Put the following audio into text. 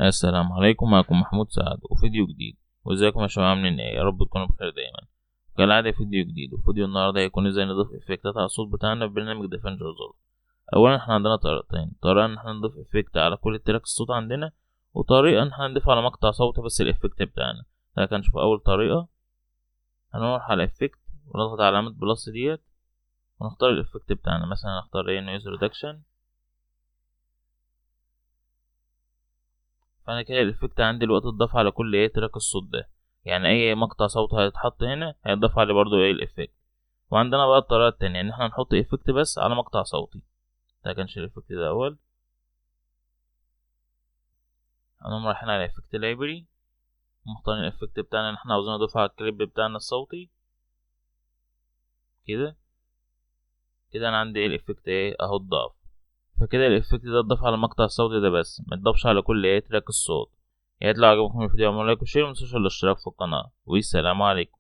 السلام عليكم، معكم محمود سعد وفيديو جديد. وازيكم يا شباب، عاملين ايه؟ يا رب تكونوا بخير دايما. كالعادة فيديو جديد، وفيديو النهارده هيكون ازاي نضيف افكتات على الصوت بتاعنا في برنامج دافنشي ريزولف. اولا احنا عندنا طريقتين: طريقة ان احنا نضيف افكت على كل تراك الصوت عندنا، وطريقة ان احنا نضيف على مقطع صوتي بس الافكت بتاعنا. لكن نشوف اول طريقة. هنروح على افكت ونضغط على علامة بلس ديت ونختار الافكت بتاعنا. مثلا نختار ايه؟ نويز ريدكشن. فانا كده الافكت عندي الوقت اتضاف على كل ايه تراك الصوت ده، يعني اي مقطع صوت هيتحط هنا هيتضاف عليه برضو ايه الافكت. وعندنا بقى الطريقه التانية ان احنا نحط افكت بس على مقطع صوتي. ده كانش الافكت ده اول. هنقوم رايحين على افكت لايبرري مختارين الافكت بتاعنا اللي احنا عاوزين نضيفه على الكليب بتاعنا الصوتي. كده كده انا عندي ايه الافكت ايه اهو اتضاف. فكده الافكت ده اتضاف على المقطع الصوتي ده بس متضافش على كل ايه تراك الصوت. يا ريت لو عجبكم الفيديو اعملوا لايك وشير، ومتنسوش الاشتراك في القناه، والسلام عليكم.